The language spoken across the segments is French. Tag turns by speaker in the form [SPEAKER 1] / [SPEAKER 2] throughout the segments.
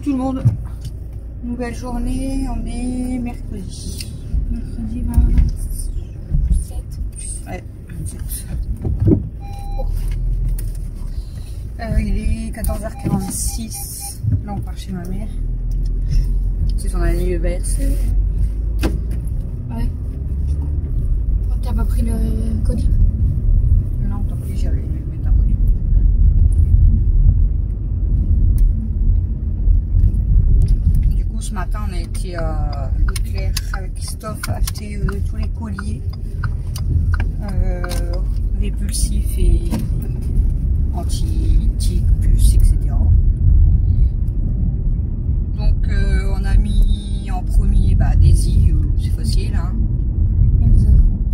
[SPEAKER 1] tout le monde. Nouvelle journée, on est mercredi. Mercredi 27. Ouais, 27. Il est 14h46. Là, on part chez ma mère. C'est son anniversaire.
[SPEAKER 2] Ouais. T'as pas pris le colis?
[SPEAKER 1] Non, tant pis, j'avais mettre un colis. Du coup, ce matin, on a été à Leclerc avec Christophe acheter tous les colliers répulsifs et anti-tiques, puces, etc. Donc, on a mis en premier Daisy, c'est facile. Hein.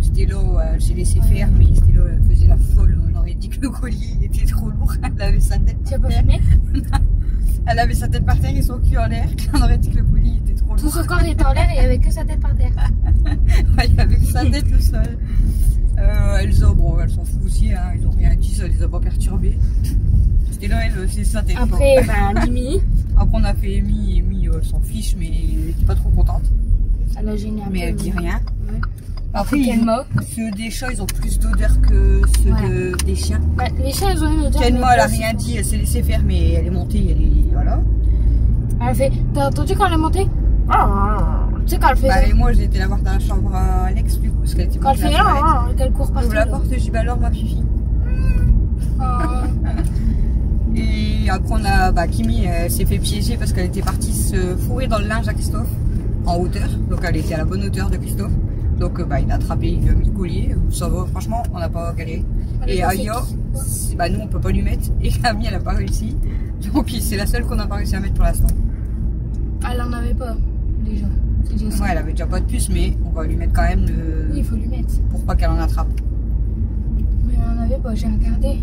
[SPEAKER 1] Stélo, elle s'est laissée faire, mais Stélo, elle faisait la folle. On aurait dit que le collier était trop lourd. Elle avait sa tête.
[SPEAKER 2] Tu as pas filmé?
[SPEAKER 1] Elle avait sa tête par terre et son cul en l'air. On aurait dit que le collier était trop lourd.
[SPEAKER 2] Tout son corps était en l'air et il n'y avait que sa tête par terre.
[SPEAKER 1] Ouais, il avait que sa tête le sol. Elsa, bon, elle s'en fout aussi. Hein. Ils ont rien dit, ça les a pas perturbés. Stélo, elle, c'est sa tête.
[SPEAKER 2] Après, Mimi.
[SPEAKER 1] Après, on a fait Amy. Amy, elle s'en fiche, mais elle était pas trop contente.
[SPEAKER 2] Ça l'a gêné un peu.
[SPEAKER 1] Mais elle dit rien.
[SPEAKER 2] Ouais.
[SPEAKER 1] Après, ceux des chats, ils ont plus d'odeur que ceux des chiens.
[SPEAKER 2] Les chiens, ils ont une odeur.
[SPEAKER 1] Tellement, elle a rien dit, elle s'est laissée faire, mais elle est montée, elle est. Voilà.
[SPEAKER 2] Elle fait. T'as entendu quand elle est montée? Tu sais, quand elle fait.
[SPEAKER 1] Et moi, j'ai été la voir dans la chambre à Alex, du coup, parce qu'elle était
[SPEAKER 2] quand elle fait. Qu'elle court partout.
[SPEAKER 1] J'ouvre la porte et je dis, bah alors, ma fifi. Et après, on a. Kimi, elle s'est fait piéger parce qu'elle était partie se fourrer dans le linge à Christophe, en hauteur. Donc, elle était à la bonne hauteur de Christophe. Donc il a attrapé, il a mis le collier, ça va, franchement, on n'a pas galéré. Et Aya, nous on peut pas lui mettre, et Camille elle a pas réussi. Donc c'est la seule qu'on n'a pas réussi à mettre pour l'instant.
[SPEAKER 2] Elle en avait pas, déjà.
[SPEAKER 1] Ouais, elle avait déjà pas de puce, mais on va lui mettre quand même le.
[SPEAKER 2] Oui, il faut lui mettre.
[SPEAKER 1] Pour pas qu'elle en attrape.
[SPEAKER 2] Mais elle en avait pas, j'ai regardé.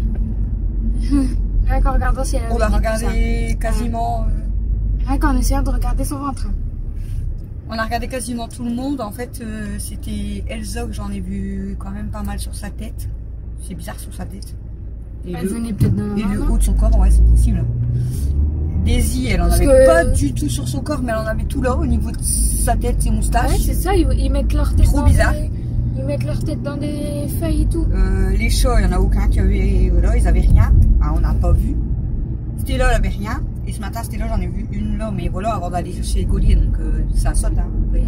[SPEAKER 2] Rien qu'en regardant si elle avait.
[SPEAKER 1] On l'a regardé quasiment.
[SPEAKER 2] Rien qu'en essayant de regarder son ventre.
[SPEAKER 1] On a regardé quasiment tout le monde. En fait, c'était Elsa que j'en ai vu quand même pas mal sur sa tête. C'est bizarre sur sa tête. Et
[SPEAKER 2] elle venait peut-être d'un.
[SPEAKER 1] Et le haut de son corps, ouais, c'est possible. Daisy, elle en avait pas du tout sur son corps, mais elle en avait tout là au niveau de sa tête, ses moustaches.
[SPEAKER 2] Ouais, c'est ça, ils mettent leur tête.
[SPEAKER 1] Trop bizarre.
[SPEAKER 2] Ils mettent leur tête dans des feuilles et tout.
[SPEAKER 1] Les chats, il n'y en a aucun qui avait. Voilà, ils avaient rien. Ah, on n'a pas vu. Stella, elle avait rien. Et ce matin, Stella, j'en ai vu une là, mais voilà, avant d'aller chercher les colliers, donc ça saute, hein. Donc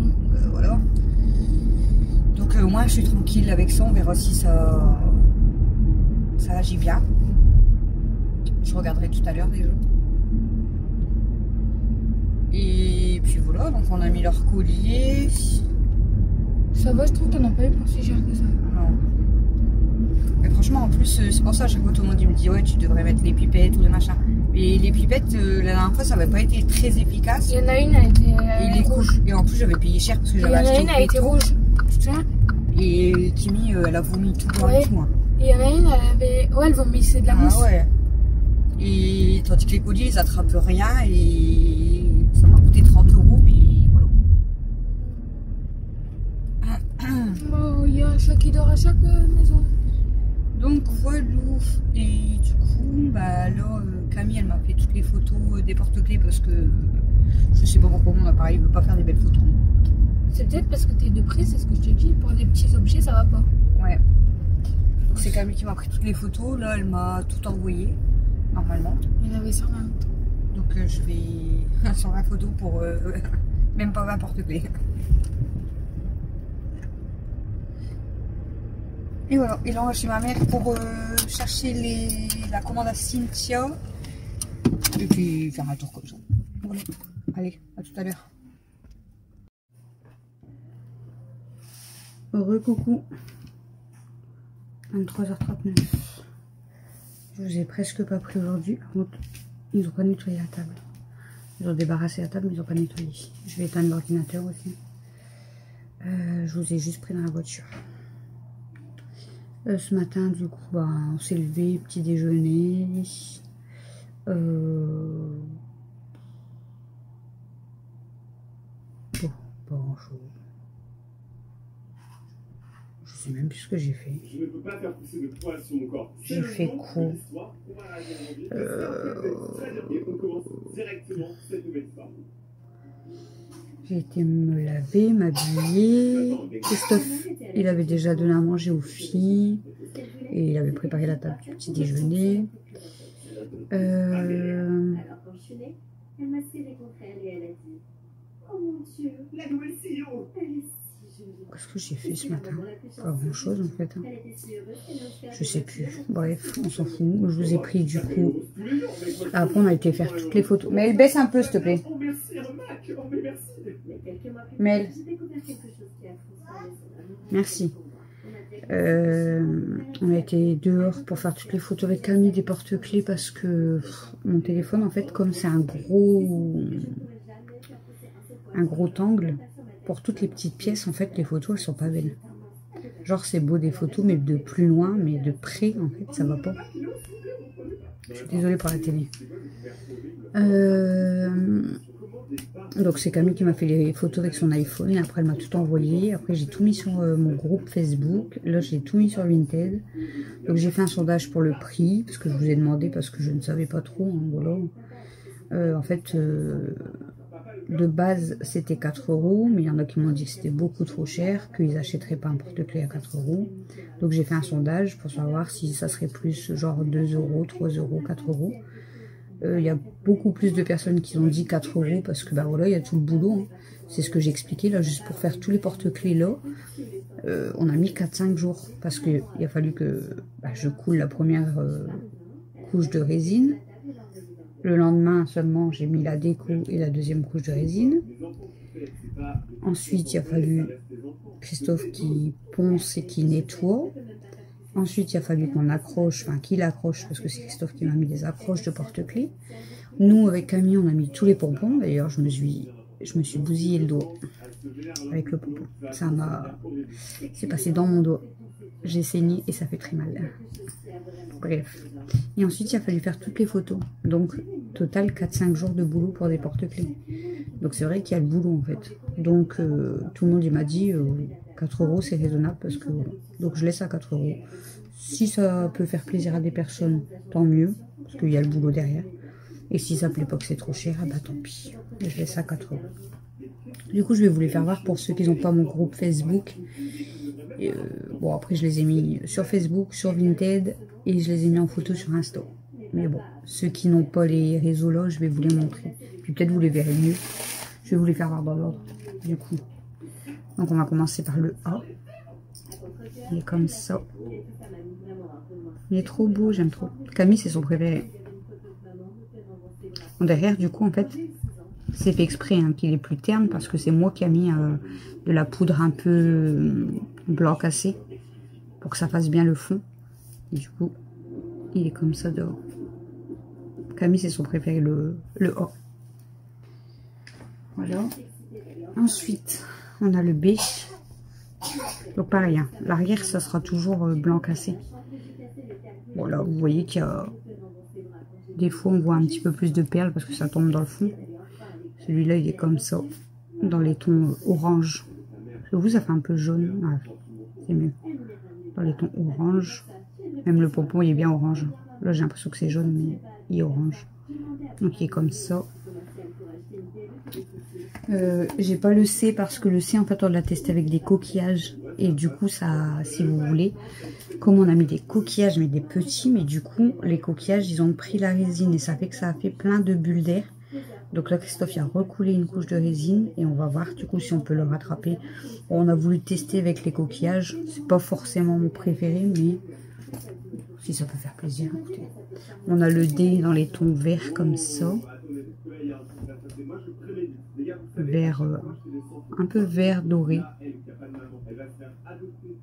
[SPEAKER 1] voilà. Donc moi, je suis tranquille avec ça, on verra si ça agit bien. Je regarderai tout à l'heure déjà. Et puis voilà, donc on a mis leur collier.
[SPEAKER 2] Ça va, je trouve que t'en as pas eu pour si cher que ça.
[SPEAKER 1] Non. Mais franchement, en plus, c'est pour ça, à chaque fois, tout le monde me dit, ouais, tu devrais mettre les pipettes ou les machins. Et les pipettes, la dernière fois, ça n'avait pas été très efficace.
[SPEAKER 2] Il y en a une, elle était rouge.
[SPEAKER 1] Et en plus, j'avais payé cher parce que j'avais acheté.
[SPEAKER 2] Il y en a une, elle était rouge. Tu te souviens?
[SPEAKER 1] Et Kimi, elle a vomi tout blanc et tout. Hein.
[SPEAKER 2] Et il y en a une, elle avait. Ouais, elle vomissait de la mousse.
[SPEAKER 1] Ah ouais. Et tandis que les colliers, ils attrapent rien et ça m'a coûté 30 €, mais voilà.
[SPEAKER 2] Bon, il y a un chat qui dort à chaque maison.
[SPEAKER 1] Donc voilà. Et du coup, là, Camille, elle m'a fait toutes les photos des porte-clés parce que je sais pas pourquoi mon appareil veut pas faire des belles photos.
[SPEAKER 2] C'est peut-être parce que t'es de près, c'est ce que je te dis. Pour des petits objets, ça va pas.
[SPEAKER 1] Ouais. Donc c'est Camille qui m'a pris toutes les photos. Là, elle m'a tout envoyé, normalement.
[SPEAKER 2] Il y en avait 120.
[SPEAKER 1] Donc je vais 120 photos pour même pas 20 porte-clés. Et voilà, et là on va chez ma mère pour chercher la commande à Cynthia. Et puis faire un tour comme ça. Voilà. Allez, à tout à l'heure. Coucou. 23h39. Je vous ai presque pas pris aujourd'hui. Par contre, ils ont pas nettoyé la table. Ils ont débarrassé la table, mais ils ont pas nettoyé. Je vais éteindre l'ordinateur aussi. Je vous ai juste pris dans la voiture. Ce matin, du coup, on s'est levé, petit déjeuner. Bon, pas grand chose. Je sais même plus ce que j'ai fait. J'ai fait quoi? J'ai été me laver, m'habiller. Christophe, il avait déjà donné à manger aux filles. Et il avait préparé la table du petit déjeuner. Qu'est-ce que j'ai fait ce matin? Pas grand chose en fait. Je sais plus. Bref, on s'en fout. Je vous ai pris du coup. Après, on a été faire toutes les photos. Mais elle baisse un peu, s'il te plaît. Mel. Merci. On a été dehors pour faire toutes les photos avec Camille des porte-clés parce que mon téléphone, en fait, comme c'est un gros angle, pour toutes les petites pièces, en fait, les photos, elles sont pas belles. Genre, c'est beau des photos, mais de plus loin, mais de près, en fait, ça va pas. Je suis désolée pour la télé. Donc, c'est Camille qui m'a fait les photos avec son iPhone. Et après, elle m'a tout envoyé. Après, j'ai tout mis sur mon groupe Facebook. Là, j'ai tout mis sur Vinted. Donc, j'ai fait un sondage pour le prix. Parce que je vous ai demandé, parce que je ne savais pas trop. Hein, voilà. En fait... de base, c'était 4 €, mais il y en a qui m'ont dit que c'était beaucoup trop cher, qu'ils n'achèteraient pas un porte-clés à 4 €. Donc j'ai fait un sondage pour savoir si ça serait plus genre 2 €, 3 €, 4 €. Il y a beaucoup plus de personnes qui ont dit 4 € parce que bah voilà, il y a tout le boulot. Hein. C'est ce que j'ai expliqué là, juste pour faire tous les porte-clés là. On a mis 4-5 jours parce qu'il a fallu que je coule la première couche de résine. Le lendemain seulement, j'ai mis la déco et la deuxième couche de résine. Ensuite, il a fallu Christophe qui ponce et qui nettoie. Ensuite, il a fallu qu'on accroche, enfin qu'il accroche, parce que c'est Christophe qui m'a mis des accroches de porte-clés. Nous, avec Camille, on a mis tous les pompons. D'ailleurs, je me suis bousillé le doigt avec le pompon. Ça m'a... C'est passé dans mon doigt. J'ai saigné et ça fait très mal. Bref. Et ensuite, il a fallu faire toutes les photos. Donc, total 4-5 jours de boulot pour des porte-clés. Donc, c'est vrai qu'il y a le boulot, en fait. Donc, tout le monde m'a dit 4 € c'est raisonnable parce que... Donc, je laisse à 4 €. Si ça peut faire plaisir à des personnes, tant mieux. Parce qu'il y a le boulot derrière. Et si ça plaît pas que c'est trop cher, bah tant pis. Je laisse à 4 €. Du coup, je vais vous les faire voir pour ceux qui n'ont pas mon groupe Facebook. Et, bon, après, je les ai mis sur Facebook, sur Vinted. Et je les ai mis en photo sur Insta. Mais bon, ceux qui n'ont pas les réseaux là, je vais vous les montrer. Puis peut-être vous les verrez mieux. Je vais vous les faire voir dans l'ordre, du coup. Donc on va commencer par le A. Il est comme ça. Il est trop beau, j'aime trop. Camille, c'est son préféré. Bon, derrière, du coup, en fait, c'est fait exprès hein, qu'il est plus terne parce que c'est moi qui ai mis de la poudre un peu blanc cassé pour que ça fasse bien le fond. Et du coup, il est comme ça dehors. Camille, c'est son préféré, le A. Voilà. Ensuite, on a le B. Donc pareil, hein, l'arrière, ça sera toujours blanc cassé. Bon là, vous voyez qu'il y a... Des fois, on voit un petit peu plus de perles parce que ça tombe dans le fond. Celui-là, il est comme ça, dans les tons orange. Pour vous, ça fait un peu jaune. Ouais, c'est mieux. Dans les tons orange. Même le pompon, il est bien orange. Là, j'ai l'impression que c'est jaune, mais il est orange. Donc, il est comme ça. J'ai pas le C parce que le C, en fait, on l'a testé avec des coquillages. Et du coup, ça, si vous voulez, comme on a mis des coquillages, mais des petits, mais du coup, les coquillages, ils ont pris la résine et ça fait que ça a fait plein de bulles d'air. Donc là, Christophe, il a recoulé une couche de résine et on va voir du coup si on peut le rattraper. Bon, on a voulu tester avec les coquillages. C'est pas forcément mon préféré, mais si ça peut faire plaisir, écoutez. On a le D dans les tons verts comme ça. Vert, un peu vert doré.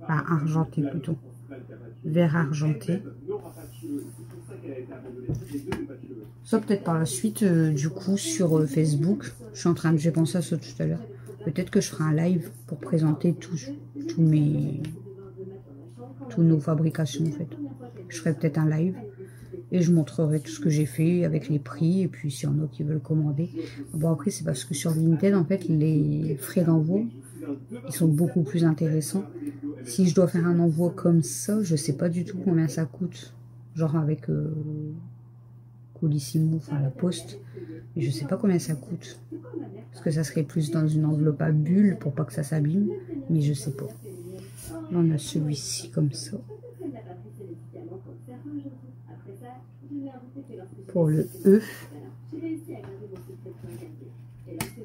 [SPEAKER 1] Enfin, argenté plutôt. Vert argenté. Ça peut-être par la suite, du coup, sur Facebook. J'ai pensé à ça tout à l'heure. Peut-être que je ferai un live pour présenter tous nos fabrications, en fait. Je ferai peut-être un live. Et je montrerai tout ce que j'ai fait avec les prix. Et puis, s'il y en a qui veulent commander. Bon, après, c'est parce que sur Vinted, en fait, les frais d'envoi, ils sont beaucoup plus intéressants. Si je dois faire un envoi comme ça, je sais pas du tout combien ça coûte. Genre avec Colissimo, enfin la poste. Mais je sais pas combien ça coûte. Parce que ça serait plus dans une enveloppe à bulles pour pas que ça s'abîme. Mais je sais pas. Là, on a celui-ci comme ça. Pour le E.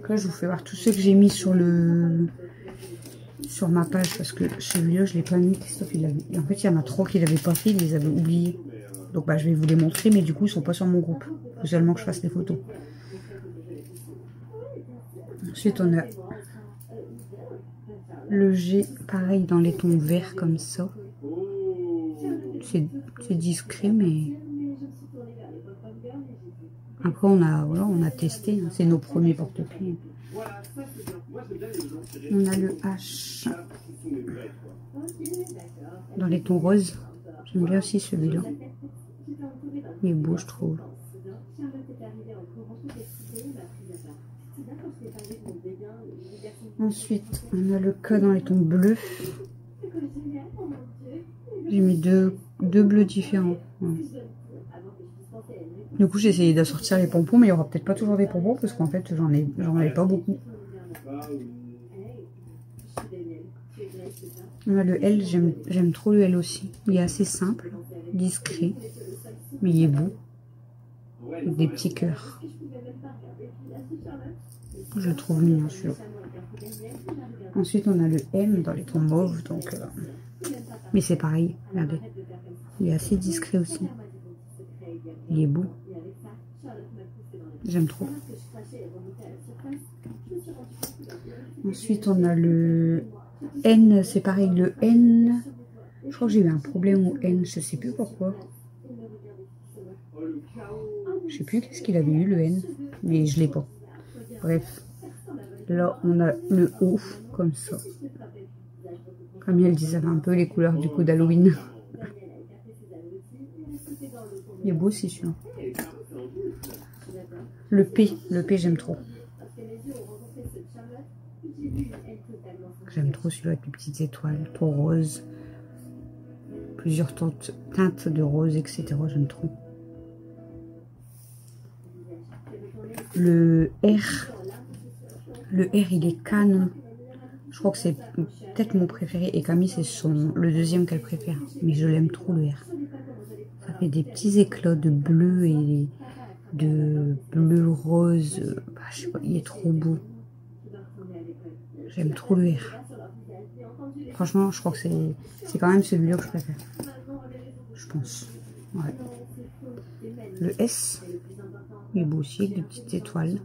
[SPEAKER 1] Là, je vous fais voir tous ceux que j'ai mis sur ma page. Parce que celui-là, je l'ai pas mis. Christophe, il l'avait. En fait, il y en a 3 qu'il n'avait pas fait. Il les avait oubliés. Donc, bah, je vais vous les montrer. Mais du coup, ils sont pas sur mon groupe. Il faut seulement que je fasse les photos. Ensuite, on a le G, pareil, dans les tons verts comme ça. C'est discret, mais... Après, on a testé. Hein. C'est nos premiers porte-clés. On a le H dans les tons roses. J'aime bien aussi celui-là. Il est beau, je trouve. Ensuite, on a le K dans les tons bleus. J'ai mis deux bleus différents. Ouais. Du coup, j'ai essayé d'assortir les pompons, mais il n'y aura peut-être pas toujours des pompons parce qu'en fait, j'en ai pas beaucoup. On a le L, j'aime trop le L aussi. Il est assez simple, discret, mais il est beau. Avec des petits cœurs. Je le trouve mignon celui-là. Ensuite, on a le M dans les tons mauves, donc... Mais c'est pareil, regardez. Il est assez discret aussi. Il est beau. J'aime trop. Ensuite, on a le N, c'est pareil, le N. Je crois que j'ai eu un problème au N, je sais plus pourquoi. Je sais plus qu'est-ce qu'il avait eu, le N, mais je l'ai pas. Bref. Là, on a le O, comme ça. Comme elle disait un peu les couleurs du coup d'Halloween. Il est beau aussi celui-là. Le P j'aime trop. J'aime trop celui-là avec les petites étoiles, tout rose. Plusieurs teintes de rose, etc. J'aime trop. Le R. Le R, il est canon. Je crois que c'est peut-être mon préféré. Et Camille, c'est le deuxième qu'elle préfère. Mais je l'aime trop, le R. Ça fait des petits éclats de bleu et de bleu rose. Bah, je sais pas, il est trop beau. J'aime trop le R. Franchement, je crois que c'est quand même celui-là que je préfère. Je pense. Ouais. Le S, il est beau aussi, avec des petites étoiles.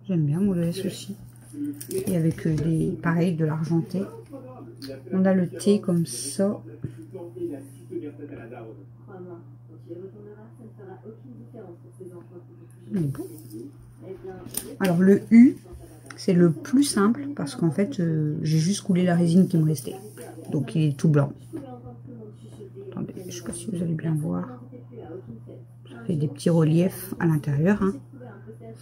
[SPEAKER 1] J'aime bien moi le S aussi. Et avec pareil, de l'argenté. On a le T comme ça. Il est beau. Alors le U, c'est le plus simple parce qu'en fait, j'ai juste coulé la résine qui me restait. Donc il est tout blanc. Attendez, je ne sais pas si vous allez bien voir. Ça fait des petits reliefs à l'intérieur. Hein.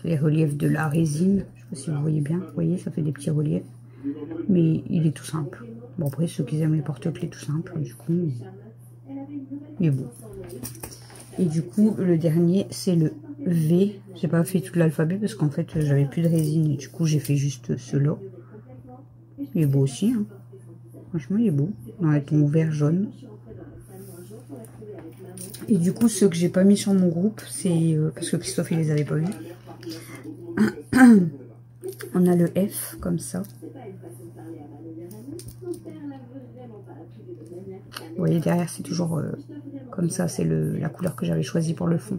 [SPEAKER 1] C'est les reliefs de la résine. Je ne sais pas si vous voyez bien. Vous voyez, ça fait des petits reliefs. Mais il est tout simple. Bon, après, ceux qui aiment les porte-clés tout simples, du coup, il est beau. Et du coup, le dernier, c'est le V. J'ai pas fait tout l'alphabet parce qu'en fait, j'avais plus de résine. Et du coup, j'ai fait juste ceux-là. Il est beau aussi. Hein. Franchement, il est beau. Dans les tons vert jaune. Et du coup, ceux que j'ai pas mis sur mon groupe, c'est parce que Christophe, il les avait pas vus. On a le F, comme ça. Vous voyez, derrière, c'est toujours comme ça. C'est la couleur que j'avais choisie pour le fond.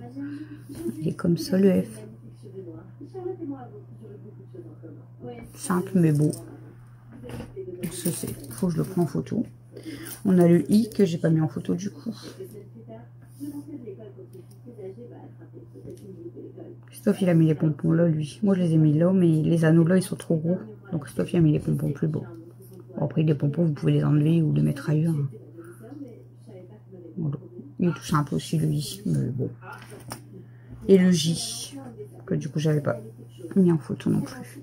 [SPEAKER 1] Il est comme ça, le F. Simple, mais beau. Ça, faut que je le prenne en photo. On a le I, que j'ai pas mis en photo, du coup. Christophe, il a mis les pompons là, lui. Moi, je les ai mis là, mais les anneaux là, ils sont trop gros. Donc, Christophe, il a mis les pompons plus beaux. Bon, après, les pompons, vous pouvez les enlever ou les mettre ailleurs. Hein. Voilà. Il est tout simple aussi, le I. Mais bon. Et le J, que du coup, j'avais pas mis en photo non plus.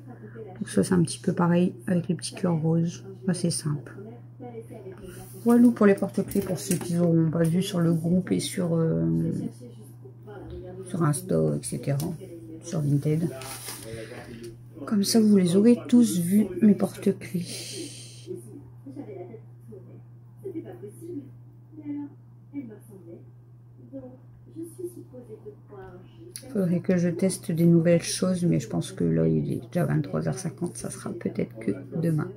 [SPEAKER 1] Donc ça c'est un petit peu pareil avec les petits cœurs roses. Assez simple. Voilà pour les porte-clés pour ceux qui n'auront pas vu sur le groupe et sur Insta, etc. Sur Vinted. Comme ça vous les aurez tous vus, mes porte-clés. Faudrait que je teste des nouvelles choses, mais je pense que là il est déjà 23h50, ça sera peut-être que demain.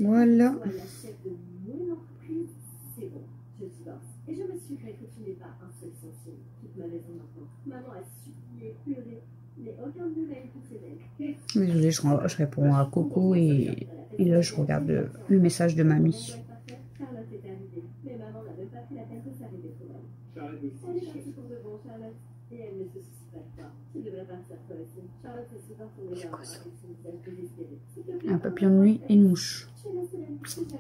[SPEAKER 1] Voilà. Et je me suis fait que tu n'es pas un seul sensible. Toute ma maison maintenant. Maman a supplié, pleuré, mais aucun de nouvelles pour ses ailes. Désolée, je réponds à Coco et là je regarde le message de mamie. Charlotte est arrivée, mais maman n'a même pas pris la peine de s'arrêter pour elle. Elle est partie pour de bon, Charlotte, et elle ne se soucie pas de toi. Tu devrais partir toi aussi. Charlotte se souvient ton regard avec son visage désespéré. Un papillon de nuit et une mouche.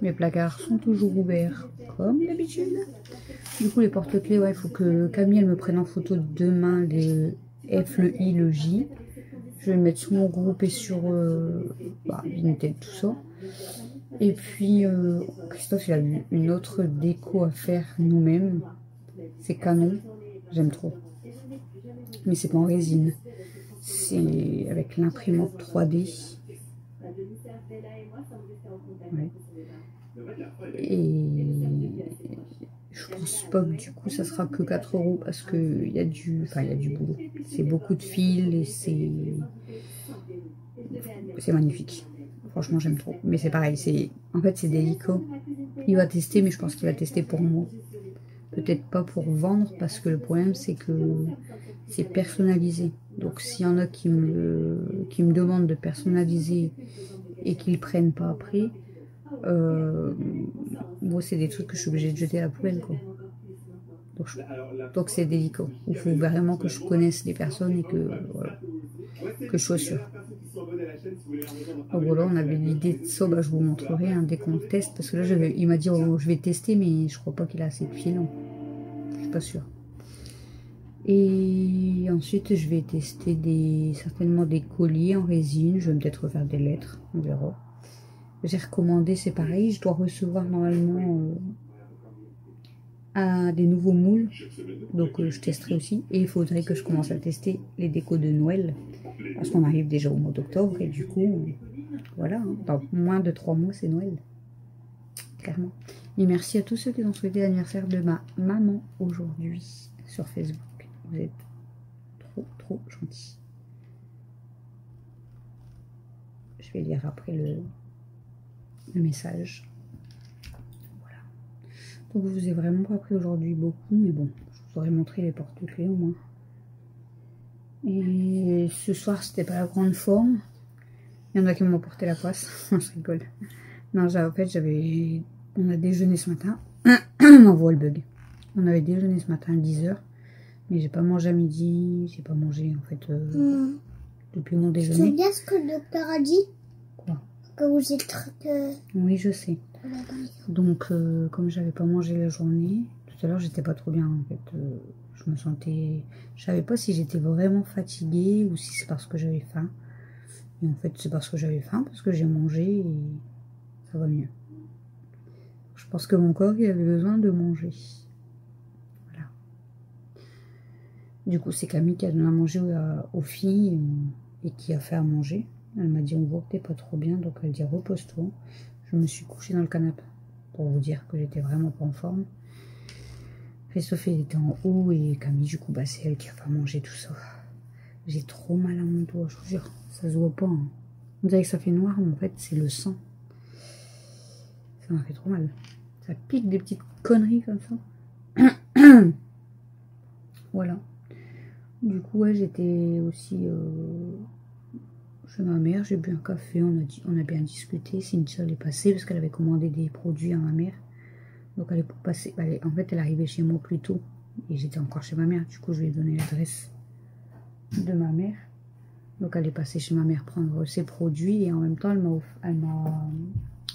[SPEAKER 1] Mes placards sont toujours ouverts, comme d'habitude. Du coup, les porte-clés, ouais, il faut que Camille elle me prenne en photo demain le F, le I, le J. Je vais le mettre sur mon groupe et sur Vinted, tout ça. Et puis, Christophe, il a eu une autre déco à faire nous-mêmes. C'est canon, j'aime trop. Mais c'est pas en résine. C'est avec l'imprimante 3D. Ouais. Et je pense pas que du coup ça sera que 4 € parce que il y a du boulot. C'est beaucoup de fils et c'est magnifique. Franchement j'aime trop. Mais c'est pareil, en fait c'est délicat. Il va tester, mais je pense qu'il va tester pour moi. Peut-être pas pour vendre parce que le problème c'est que c'est personnalisé. Donc s'il y en a qui me demandent de personnaliser et qu'ils prennent pas après, moi c'est des trucs que je suis obligée de jeter à la poubelle quoi. Donc c'est délicat. Il faut vraiment que je connaisse les personnes et que voilà, que je sois sûre. Donc voilà, on avait l'idée de ça, je vous montrerai dès qu'on teste, parce que là il m'a dit je vais tester, mais je crois pas qu'il a assez de fil, non. Je suis pas sûre. Et ensuite je vais tester certainement des colliers en résine. Je vais peut-être refaire des lettres, on verra. J'ai recommandé, c'est pareil, je dois recevoir normalement des nouveaux moules, donc je testerai aussi. Et il faudrait que je commence à tester les décos de Noël, parce qu'on arrive déjà au mois d'octobre, et du coup, voilà, dans moins de 3 mois c'est Noël, clairement. Et merci à tous ceux qui ont souhaité l'anniversaire de ma maman aujourd'hui sur Facebook. Vous êtes trop gentils. Je vais lire après le message. Voilà. Donc je vous ai vraiment pas pris aujourd'hui beaucoup, mais bon, je vous aurais montré les porte-clés au moins. Et ce soir c'était pas la grande forme. Il y en a qui m'ont porté la poisse. Je rigole. Non, en fait on a déjeuné ce matin. On voit le bug. On avait déjeuné ce matin à 10 h. Mais j'ai pas mangé à midi. J'ai pas mangé en fait depuis mon déjeuner.
[SPEAKER 2] C'est bien ce que le docteur a dit.
[SPEAKER 1] Quoi?
[SPEAKER 2] Que vous êtes...
[SPEAKER 1] Oui, je sais. Donc, comme j'avais pas mangé la journée, tout à l'heure j'étais pas trop bien en fait. Je me sentais... Je savais pas si j'étais vraiment fatiguée ou si c'est parce que j'avais faim. Et en fait, c'est parce que j'avais faim, parce que j'ai mangé et ça va mieux. Je pense que mon corps il avait besoin de manger. Voilà. Du coup, c'est Camille qui a donné à manger aux filles et qui a fait à manger. Elle m'a dit on voit que t'es pas trop bien, donc elle dit repose-toi. Je me suis couchée dans le canapé pour vous dire que j'étais vraiment pas en forme. Christophe il était en haut et Camille du coup c'est elle qui a fait à manger tout ça. J'ai trop mal à mon doigt, je vous jure, ça se voit pas. Hein. On dirait que ça fait noir, mais en fait c'est le sang. Ça m'a fait trop mal. Ça pique des petites conneries comme ça. Voilà. Du coup ouais, j'étais aussi chez ma mère, j'ai bu un café, on a bien discuté. Cynthia elle est passée parce qu'elle avait commandé des produits à ma mère. Donc elle est pour passer. En fait elle est arrivée chez moi plus tôt. Et j'étais encore chez ma mère. Du coup je lui ai donné l'adresse de ma mère. Donc elle est passée chez ma mère prendre ses produits et en même temps elle m'a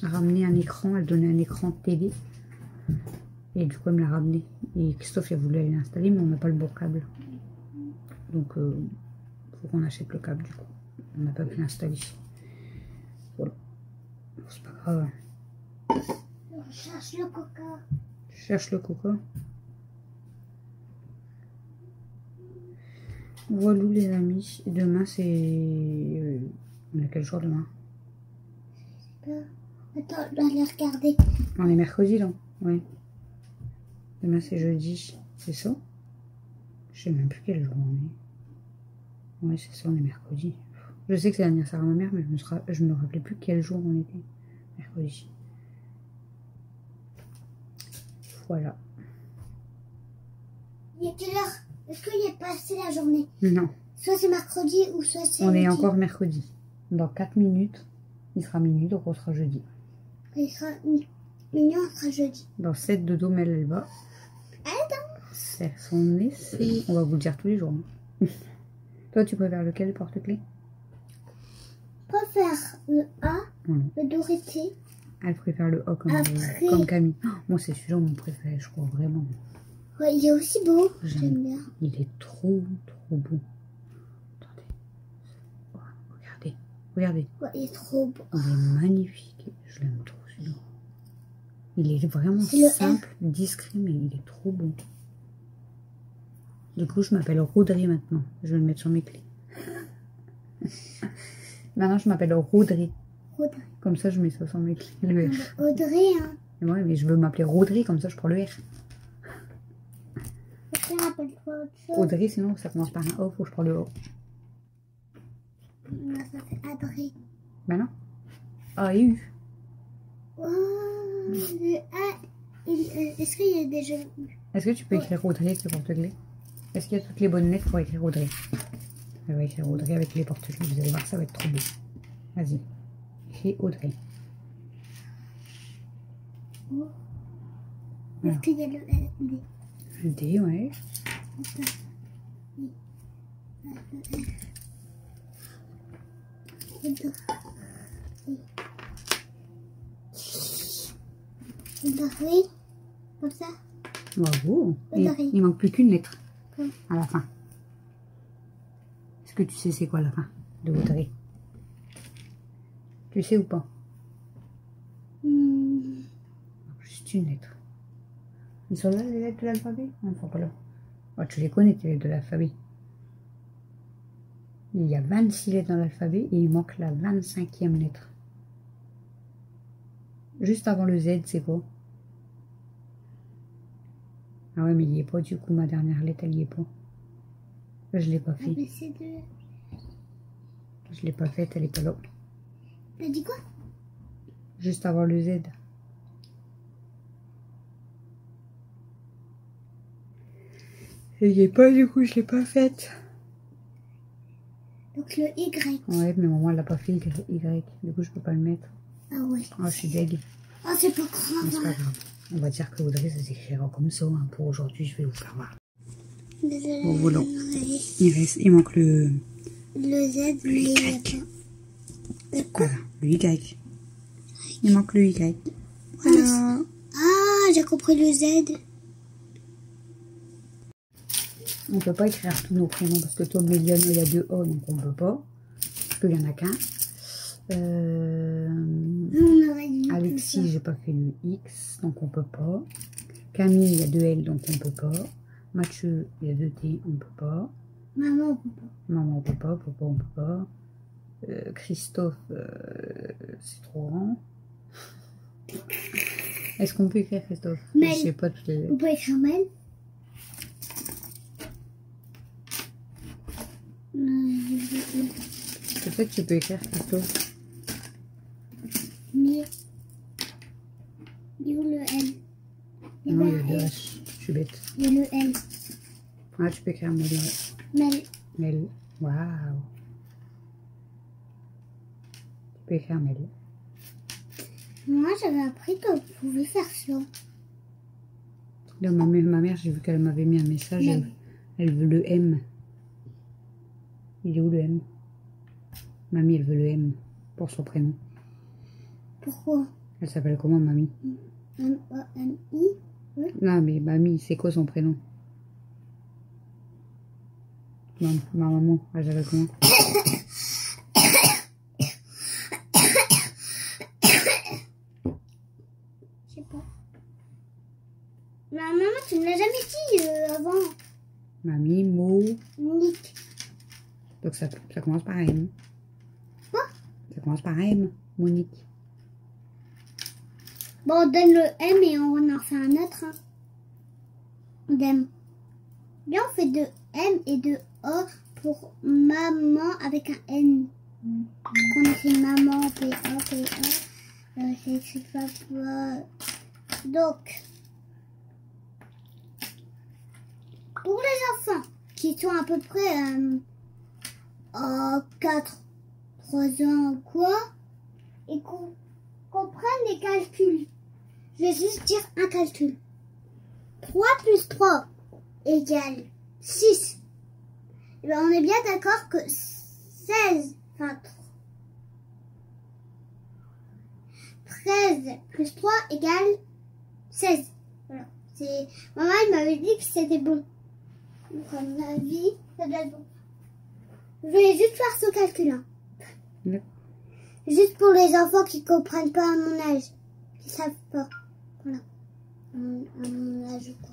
[SPEAKER 1] ramené un écran, elle donnait un écran de télé. Et du coup elle me l'a ramené. Et Christophe il a voulu aller l'installer mais on n'a pas le bon câble. Donc faut qu'on achète le câble du coup. On n'a pas pu l'installer. Voilà. C'est pas grave.
[SPEAKER 2] Je cherche le coca.
[SPEAKER 1] Tu cherches le coca? Voilà les amis. Et demain c'est... on a quel jour demain?
[SPEAKER 2] Attends, je dois aller regarder.
[SPEAKER 1] On est mercredi là? Oui. Demain c'est jeudi. C'est ça? Je sais même plus quel jour on est. Oui c'est ça, on est mercredi. Je sais que c'est l'anniversaire à ma mère mais je me rappelais plus quel jour on était. Mercredi. Voilà.
[SPEAKER 2] Il est quelle heure? Est-ce qu'il est passé la journée?
[SPEAKER 1] Non.
[SPEAKER 2] Soit c'est mercredi ou soit c'est
[SPEAKER 1] On est
[SPEAKER 2] jeudi.
[SPEAKER 1] encore mercredi. Dans 4 minutes, il sera minuit, donc on sera jeudi.
[SPEAKER 2] Il sera mignon, on sera jeudi.
[SPEAKER 1] Dans 7 dodo, mais elle va. C'est son essai. On va vous le dire tous les jours. Hein. Toi, tu préfères lequel, porte-clés?
[SPEAKER 2] Je préfère le A, le Dorothy.
[SPEAKER 1] Elle préfère le A comme,
[SPEAKER 2] Après...
[SPEAKER 1] comme Camille. Oh, moi, c'est celui-là mon préféré, je crois vraiment.
[SPEAKER 2] Ouais, il est aussi beau. J'aime bien.
[SPEAKER 1] Il est trop beau. Attendez. Oh, regardez. Regardez.
[SPEAKER 2] Ouais, il est trop beau.
[SPEAKER 1] Il est magnifique. Je l'aime trop celui-là. Il est vraiment simple, discret, mais il est trop beau. Du coup, je m'appelle Rodri maintenant. Je vais le mettre sur mes clés. Maintenant, je m'appelle Rodri.
[SPEAKER 2] Rodri.
[SPEAKER 1] Comme ça, je mets ça sur mes clés. Le R.
[SPEAKER 2] Audrey, hein.
[SPEAKER 1] Ouais, mais je veux m'appeler Rodri, comme ça, je prends le R. Audrey, sinon, ça commence par un O, faut que je prends le O.
[SPEAKER 2] Non, ça fait Adré.
[SPEAKER 1] Ben non. A et U.
[SPEAKER 2] Oh, le A. Est-ce qu'il y a déjà U?
[SPEAKER 1] Est-ce que tu peux écrire Rodri avec les porte-clés? Est-ce qu'il y a toutes les bonnes lettres pour écrire Audrey? Elle va écrire Audrey avec les porte-clés. Vous allez voir, ça va être trop beau. Vas-y. Écris Audrey.
[SPEAKER 2] Oh. Est-ce qu'il y a le D?
[SPEAKER 1] Le D, ouais.
[SPEAKER 2] Audrey. Comme ça.
[SPEAKER 1] Bravo. Il manque plus qu'une lettre à la fin. Est-ce que tu sais c'est quoi la fin de Audrey? Tu sais ou pas? Juste une lettre. Ils sont là les lettres de l'alphabet? Non, ils sont pas là. Oh, tu les connais tes lettres de l'alphabet. Il y a 26 lettres dans l'alphabet et il manque la 25e lettre. Juste avant le Z, c'est quoi? Ah ouais, mais il n'y est pas du coup, ma dernière lettre, elle n'y est pas. Je l'ai pas fait. Je l'ai pas faite, elle est pas là.
[SPEAKER 2] T'as dit quoi?
[SPEAKER 1] Juste avant le Z. Elle n'y est pas du coup, je l'ai pas faite.
[SPEAKER 2] Donc le Y.
[SPEAKER 1] Ouais, mais maman elle l'a pas fait le Y. Du coup, je peux pas le mettre.
[SPEAKER 2] Ah ouais.
[SPEAKER 1] Oh, je suis deg.
[SPEAKER 2] Oh, c'est pas grave.
[SPEAKER 1] C'est pas grave. On va dire que Audrey, ça s'écrira comme ça. Hein. Pour aujourd'hui, je vais vous faire voir. Bon, voilà. Il manque le
[SPEAKER 2] Z,
[SPEAKER 1] le Y. Voilà, le Y. Il manque le Y. Voilà.
[SPEAKER 2] Ah, j'ai compris le Z.
[SPEAKER 1] On peut pas écrire tous nos prénoms parce que Tom Méliano, il y a 2 O, donc on peut pas. Parce qu'il y en a qu'un. Alexis, j'ai pas fait le X, donc on peut pas. Camille, il y a 2 L, donc on peut pas. Mathieu, il y a 2 T, on peut pas.
[SPEAKER 2] Maman, on peut pas.
[SPEAKER 1] Maman, on peut pas. Papa, on peut pas. Christophe, c'est trop grand. Est-ce qu'on peut écrire Christophe?
[SPEAKER 2] Mel.
[SPEAKER 1] Je sais pas toutes les...
[SPEAKER 2] On peut écrire Mel.
[SPEAKER 1] Peut-être que tu peux écrire Christophe.
[SPEAKER 2] Mais il y a où le L?
[SPEAKER 1] Non, il y a 2 H. Je suis bête.
[SPEAKER 2] Il y a le L.
[SPEAKER 1] Ah, tu peux écrire Mel.
[SPEAKER 2] Mel.
[SPEAKER 1] Mel. Waouh. Tu peux écrire Mel.
[SPEAKER 2] Moi, j'avais appris qu'on pouvait faire ça.
[SPEAKER 1] Là, ma mère, j'ai vu qu'elle m'avait mis un message. Elle veut le M. Il est où le M? Mamie, elle veut le M pour son prénom.
[SPEAKER 2] Pourquoi?
[SPEAKER 1] Elle s'appelle comment, Mamie?
[SPEAKER 2] M-A-M-I? Oui.
[SPEAKER 1] Non, mais Mamie, c'est quoi son prénom? Non, ma maman, elle s'appelle comment?
[SPEAKER 2] Je sais pas. Maman, tu me l'as jamais dit avant.
[SPEAKER 1] Mamie,
[SPEAKER 2] Monique.
[SPEAKER 1] Donc ça commence par M.
[SPEAKER 2] Quoi?
[SPEAKER 1] Ça commence par M, Monique.
[SPEAKER 2] Bon, on donne le M et on en fait un autre. Hein. M. Bien, on fait de M et de O pour maman avec un N. On écrit maman, P-A, P-A. C'est écrit papa. Donc, pour les enfants qui sont à peu près à 4, 3 ans ou quoi, et qu'on comprenne les calculs. Je vais juste dire un calcul. 3 plus 3 égale 6. Et bien, on est bien d'accord que 16, enfin 13 plus 3 égale 16. Voilà. Maman, elle m'avait dit que c'était bon. Donc, à mon avis, ça doit être bon. Je vais juste faire ce calcul-là.
[SPEAKER 1] Oui.
[SPEAKER 2] Juste pour les enfants qui comprennent pas à mon âge. Qui savent pas. Voilà. À mon âge, quoi.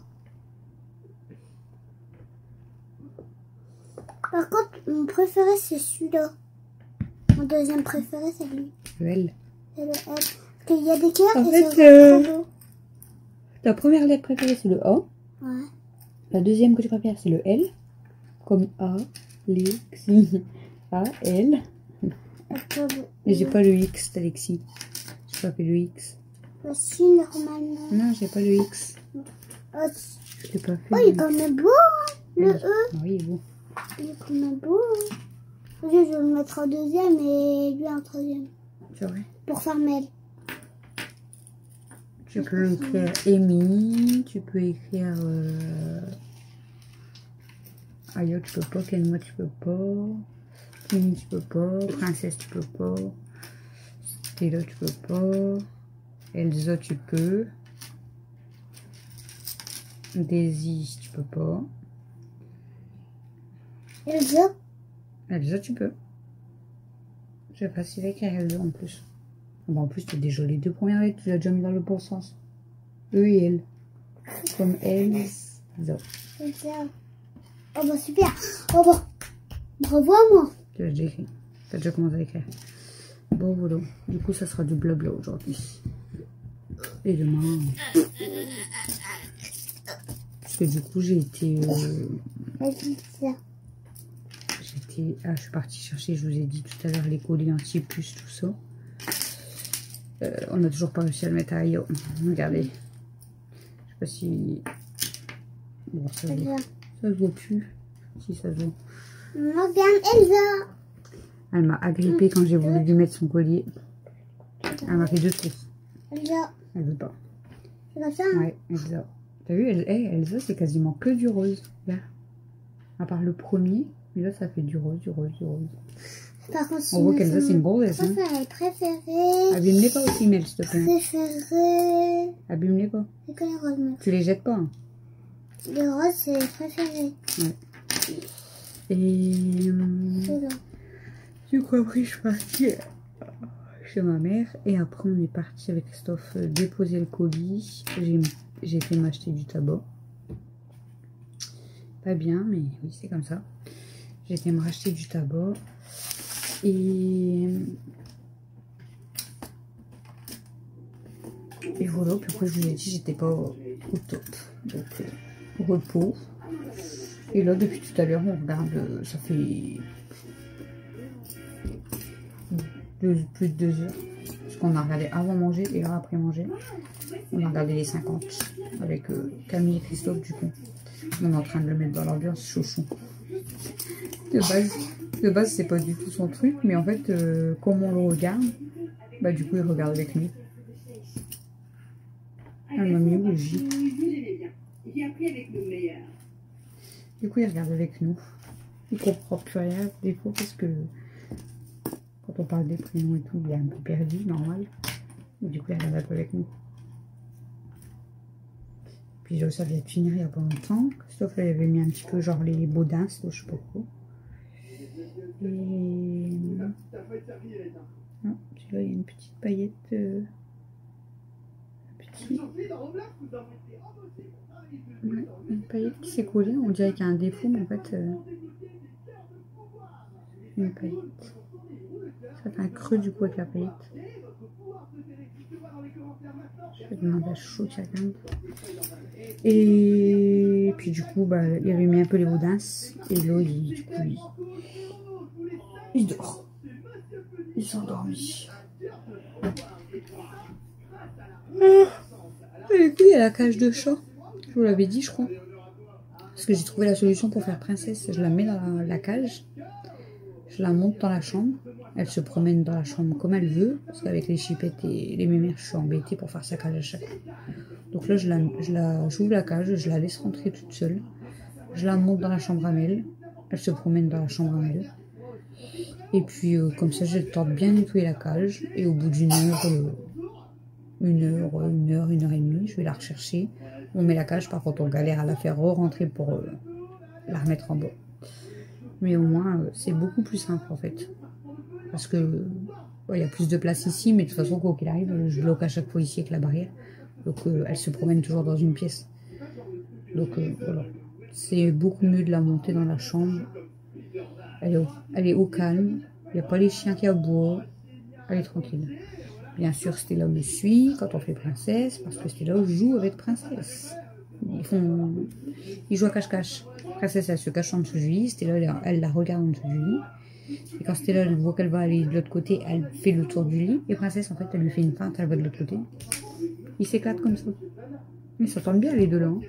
[SPEAKER 2] Par contre, mon préféré, c'est celui-là. Mon deuxième préféré, c'est lui.
[SPEAKER 1] Le L.
[SPEAKER 2] C'est le L. Parce qu'il y a des cœurs
[SPEAKER 1] En
[SPEAKER 2] et
[SPEAKER 1] fait,
[SPEAKER 2] c'est trop beau.
[SPEAKER 1] Ta première lettre préférée, c'est le O.
[SPEAKER 2] Ouais.
[SPEAKER 1] La deuxième que tu préfères, c'est le L. Comme A, Lexi, A, L. Mais j'ai pas le X, Alexis. J'ai pas fait le X.
[SPEAKER 2] Si, normalement.
[SPEAKER 1] Non, j'ai pas le X.
[SPEAKER 2] Oh,
[SPEAKER 1] Je l'ai pas fait.
[SPEAKER 2] il est quand même beau, hein, le
[SPEAKER 1] Oui.
[SPEAKER 2] E.
[SPEAKER 1] Ah oui, il est beau.
[SPEAKER 2] Il est quand même beau. Hein. Je vais le mettre en deuxième et lui en troisième.
[SPEAKER 1] C'est vrai.
[SPEAKER 2] Pour faire Mel.
[SPEAKER 1] Tu peux écrire Amy, tu peux écrire Ayo, tu peux pas, Kenmo, tu peux pas, Kimi, tu peux pas, Princesse, tu peux pas, Stella, tu peux pas, Elsa, tu peux, Daisy, tu peux pas,
[SPEAKER 2] Elsa.
[SPEAKER 1] Elsa, tu peux. C'est facile à écrire Elsa en plus. Bon, en plus, tu as déjà les deux premières lettres, tu l'as déjà mis dans le bon sens. E et L. Comme Elsa.
[SPEAKER 2] Elsa. Oh bah super. Oh bah. Bravo à moi.
[SPEAKER 1] Tu l'as déjà écrit. Tu as déjà commencé à écrire. Bon boulot. Du coup, ça sera du blabla aujourd'hui. Et demain. Parce que du coup, j'ai été. Je suis partie chercher, je vous ai dit tout à l'heure, les colis anti-puce, tout ça. On n'a toujours pas réussi à le mettre à Ayo. Regardez. Je sais pas si. Bon, ça se voit plus. Si ça se voit.
[SPEAKER 2] Regarde Elsa.
[SPEAKER 1] Elle m'a agrippée quand j'ai voulu lui mettre son collier. Elle m'a fait 2 trous.
[SPEAKER 2] Elsa.
[SPEAKER 1] Elle veut pas.
[SPEAKER 2] C'est comme ça, hein?
[SPEAKER 1] Ouais, Elsa. T'as vu, Elsa, c'est quasiment que du rose. Là. À part le premier. Mais là, ça fait du rose, du rose, du rose.
[SPEAKER 2] Par contre,
[SPEAKER 1] On voit qu'Elsa, c'est une grosse. Hein.
[SPEAKER 2] Préféré.
[SPEAKER 1] Abîme-les pas aussi, Mel, s'il te plaît.
[SPEAKER 2] Préféré.
[SPEAKER 1] Abîme-les pas.
[SPEAKER 2] C'est que les roses, Mel.
[SPEAKER 1] Tu les jettes pas. Hein.
[SPEAKER 2] Les roses, c'est préféré.
[SPEAKER 1] Ouais. Et.
[SPEAKER 2] C'est ça.
[SPEAKER 1] Du coup, après, je suis partie chez ma mère. Et après, on est parti avec Christophe déposer le colis. J'ai été m'acheter du tabac. Pas bien, mais oui, c'est comme ça. J'ai été me racheter du tabac. Et voilà, puis après je vous ai dit, j'étais pas au top. Donc, repos. Et là, depuis tout à l'heure, on regarde, ça fait plus de 2 heures. Parce qu'on a regardé avant manger et là après manger. On a regardé les 50 avec Camille et Christophe, du coup. On est en train de le mettre dans l'ambiance chouchou. De base, c'est pas du tout son truc, mais en fait, comme on le regarde, bah du coup, il regarde avec nous. Elle m'a mis où le J. Du coup, il regarde avec nous. Il comprend plus rien des fois parce que Quand on parle des prénoms et tout, il est un peu perdu, normal. Et du coup, elle reste avec nous. Puis ça vient de finir il n'y a pas longtemps. Christophe, elle avait mis un petit peu genre les baudins, je sais pas quoi. Et... Ah, tu vois, il y a une petite paillette. Ouais, une paillette qui s'est collée. On dirait qu'il y a un défaut, mais en fait, une paillette. Ça fait un creux du coup avec la paillette. Je vais demander à Chouchou qui regarde. Et puis du coup, bah, il avait mis un peu les baudins. Et là, du coup, il dort. Il s'est endormi. Et puis, il y a la cage de chat. Je vous l'avais dit, je crois. Parce que j'ai trouvé la solution pour faire princesse. Je la mets dans la cage. Je la monte dans la chambre. Elle se promène dans la chambre comme elle veut. Parce qu'avec les chipettes et les mémères, je suis embêtée pour faire sa cage à chaque fois. Donc là, j'ouvre la cage, je la laisse rentrer toute seule. Je la monte dans la chambre à Mel. Elle se promène dans la chambre à Mel. Et puis, comme ça, je tente bien nettoyer la cage. Et au bout d'une heure, une heure et demie, je vais la rechercher. On met la cage, par contre, on galère à la faire re-rentrer pour la remettre en bas. Mais au moins, c'est beaucoup plus simple, en fait. Parce que, il y a plus de place ici, mais de toute façon, quoi qu'il arrive, je bloque à chaque fois ici avec la barrière. Donc, elle se promène toujours dans une pièce. Donc, voilà. C'est beaucoup mieux de la monter dans la chambre. Elle est au calme. Il n'y a pas les chiens qui aboient. Elle est tranquille. Bien sûr, Stella me suit quand on fait princesse. Parce que Stella joue avec princesse. Ils jouent à cache-cache. Princesse, elle se cache en dessous du lit. Stella, elle la regarde en dessous du lit. Et quand Stella elle voit qu'elle va aller de l'autre côté, elle fait le tour du lit. Et princesse, en fait, elle lui fait une feinte. Elle va de l'autre côté. Ils s'éclatent comme ça. Ils s'entendent bien les deux là. Hein.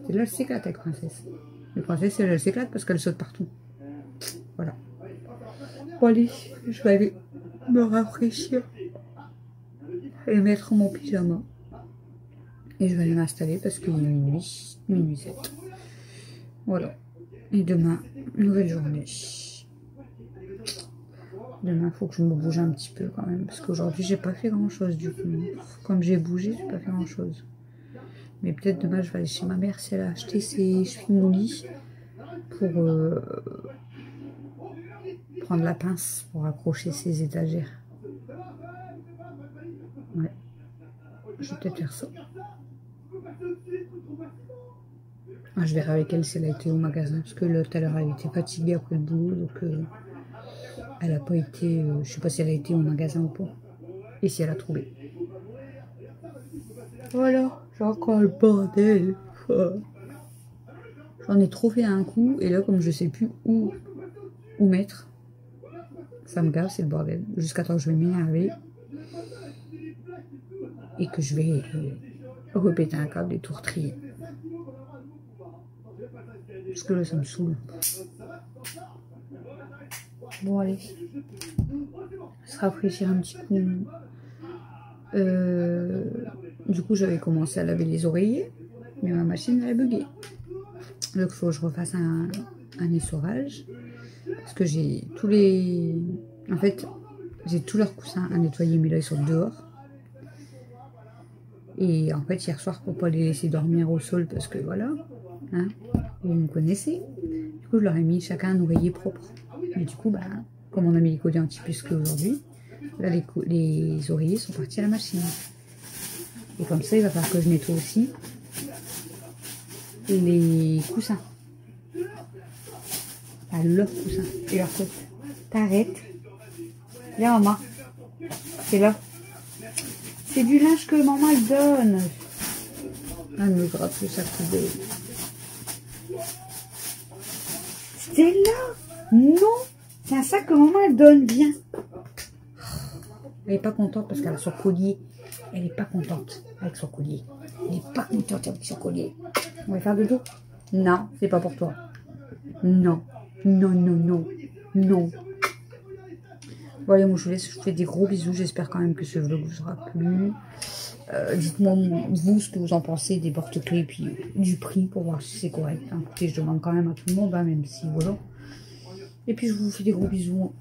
[SPEAKER 1] Stella, elle s'éclate avec princesse. Et princesse, elle s'éclate parce qu'elle saute partout. Voilà. Bon, allez, je vais aller me rafraîchir et mettre mon pyjama. Et je vais aller m'installer parce qu'il est minuit 7. Voilà. Et demain, nouvelle journée. Demain, il faut que je me bouge un petit peu quand même. Parce qu'aujourd'hui, j'ai pas fait grand chose du coup. Comme j'ai bougé, j'ai pas fait grand chose. Mais peut-être demain, je vais aller chez ma mère si elle a acheté ses chevilles pour prendre la pince pour accrocher ses étagères. Ouais. Je vais peut-être faire ça. Ah, je verrai avec elle si elle a été au magasin. Parce que là, tout à l'heure, elle était fatiguée après le boulot. Donc, elle n'a pas été... je sais pas si elle a été au magasin ou pas. Et si elle a trouvé. Voilà. J'ai encore le bordel. J'en ai trop fait à un coup. Et là, comme je sais plus où mettre, ça me gave, c'est le bordel. Jusqu'à temps que je vais m'énerver. Et que je vais repéter un câble et tout retrier. Parce que là, ça me saoule. Bon, allez. Se rafraîchir un petit coup. Du coup, j'avais commencé à laver les oreillers. Mais ma machine, elle a bugué. Donc, il faut que je refasse un essorage. Parce que j'ai tous les... En fait, j'ai tous leurs coussins à nettoyer. Mais là, ils sont dehors. Et en fait, hier soir, pour ne pas les laisser dormir au sol, parce que voilà, hein, vous me connaissez. Du coup, je leur ai mis chacun un oreiller propre. Mais du coup, bah, comme on a mis les colliers anti-puces aujourd'hui, là, les oreillers sont partis à la machine. Et comme ça, il va falloir que je nettoie aussi les coussins. Enfin, leurs coussins et leurs côtes. T'arrêtes. Viens, maman. C'est là. C'est du linge que maman elle donne. Elle me gratte le sac poubelle. Stella, non, c'est un sac que maman elle donne. Viens. Elle est pas contente parce qu'elle a son collier. Elle est pas contente avec son collier. Elle est pas contente avec son collier. On va faire dodo? Non, c'est pas pour toi. Non, non, non, non, non. Bon allez, moi je vous laisse, je vous fais des gros bisous, j'espère quand même que ce vlog vous aura plu. Dites-moi vous ce que vous en pensez des porte-clés et puis du prix pour voir si c'est correct. Hein. Écoutez, je demande quand même à tout le monde, hein, même si voilà. Et puis je vous fais des gros bisous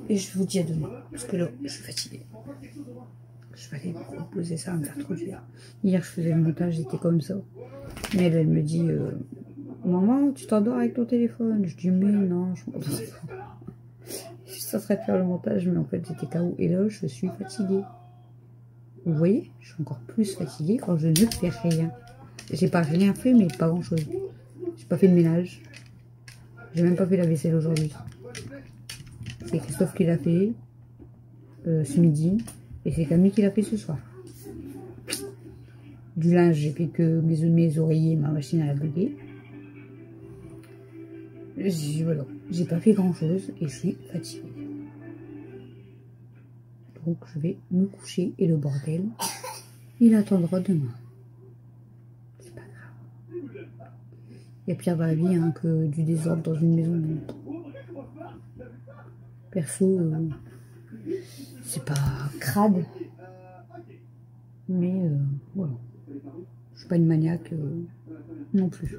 [SPEAKER 1] Et je vous dis à demain. Parce que là, je suis fatiguée. Je vais aller poser ça, me faire trop du bien. Hier, je faisais le montage, j'étais comme ça. Mais elle me dit, maman, tu t'endors avec ton téléphone. Je dis, mais non, je m'endors pas. Ça serait de faire le montage, mais en fait, j'étais KO. Et là, je suis fatiguée. Vous voyez, je suis encore plus fatiguée quand je ne fais rien. J'ai pas rien fait, mais pas grand chose. J'ai pas fait de ménage. J'ai même pas fait la vaisselle aujourd'hui. C'est Christophe qui l'a fait ce midi. Et c'est Camille qui l'a fait ce soir. Du linge, j'ai fait que mes oreillers, ma machine à laver. Voilà, j'ai pas fait grand chose et je suis fatiguée. Donc je vais me coucher et le bordel, il attendra demain. C'est pas grave. Il y a pire dans la vie hein, que du désordre dans une maison. Perso, c'est pas crade. Mais voilà. Je suis pas une maniaque non plus.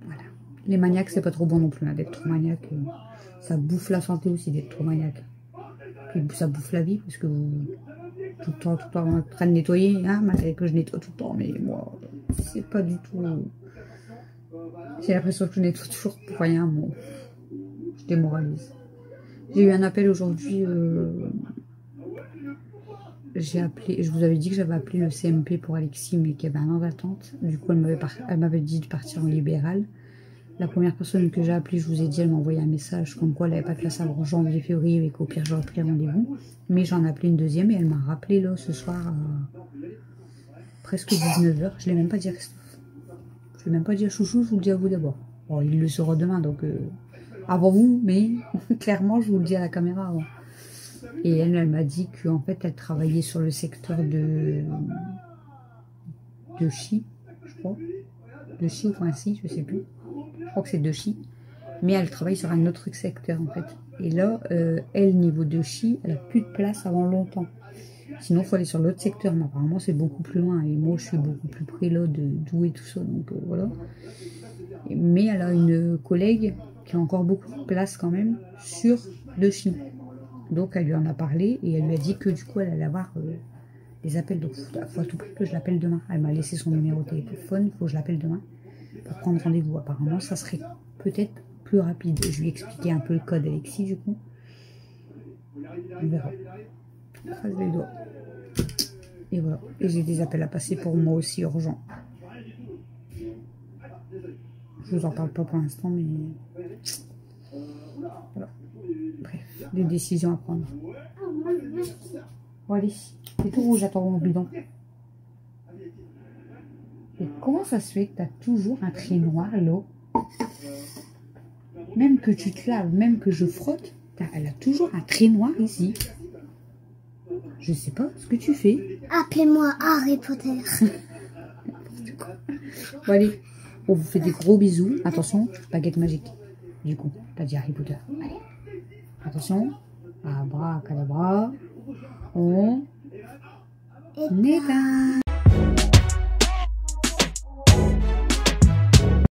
[SPEAKER 1] Voilà. Les maniaques, c'est pas trop bon non plus. Hein, d'être trop maniaque, ça bouffe la santé aussi d'être trop maniaque. Puis ça bouffe la vie parce que tout le temps en train de nettoyer. Hein, malgré que je nettoie tout le temps, mais moi, c'est pas du tout. J'ai l'impression que je nettoie toujours pour rien. Bon, je démoralise. J'ai eu un appel aujourd'hui. J'ai appelé, je vous avais dit que j'avais appelé le CMP pour Alexis, mais qu'il y avait un an d'attente. Du coup, elle m'avait dit de partir en libéral. La première personne que j'ai appelée, je vous ai dit, elle m'a envoyé un message comme quoi elle n'avait pas de place avant janvier, février, et qu'au pire, j'aurais pris rendez-vous. Mais j'en ai appelé une deuxième et elle m'a rappelé là ce soir à presque 19 h. Je ne l'ai même pas dit à Christophe. Je ne l'ai même pas dit à Chouchou, je vous le dis à vous d'abord. Bon, il le saura demain, donc avant vous, mais clairement, je vous le dis à la caméra avant. Et elle m'a dit qu'en fait, elle travaillait sur le secteur de Chi, je crois. De Chi ou Vinci, je sais plus. Je crois que c'est de Chi. Mais elle travaille sur un autre secteur, en fait. Et là, elle, niveau de Chi, elle a plus de place avant longtemps. Sinon, il faut aller sur l'autre secteur. Mais apparemment, c'est beaucoup plus loin. Et moi, je suis beaucoup plus près là de d'où et tout ça. Donc, voilà. Mais elle a une collègue qui a encore beaucoup de place quand même sur de Chi. Donc elle lui en a parlé et elle lui a dit que du coup elle allait avoir des appels. Donc il faut à tout prix que je l'appelle demain. Elle m'a laissé son numéro de téléphone, il faut que je l'appelle demain pour prendre rendez-vous. Apparemment ça serait peut-être plus rapide. Je lui ai expliqué un peu le code Alexis du coup. On verra. Les doigts. Et voilà. Et j'ai des appels à passer pour moi aussi urgents. Je vous en parle pas pour l'instant mais voilà. Bref, des décisions à prendre. Bon allez, c'est tout rouge, attends mon bidon. Et comment ça se fait que tu as toujours un trait noir là? Même que tu te laves, même que je frotte, elle a toujours un trait noir ici. Je sais pas ce que tu fais.
[SPEAKER 2] Appelez-moi Harry Potter.
[SPEAKER 1] Bon allez, on vous fait des gros bisous. Attention, baguette magique. Du coup, t'as dit Harry Potter. Allez. Attention, abracadabra, on éteint.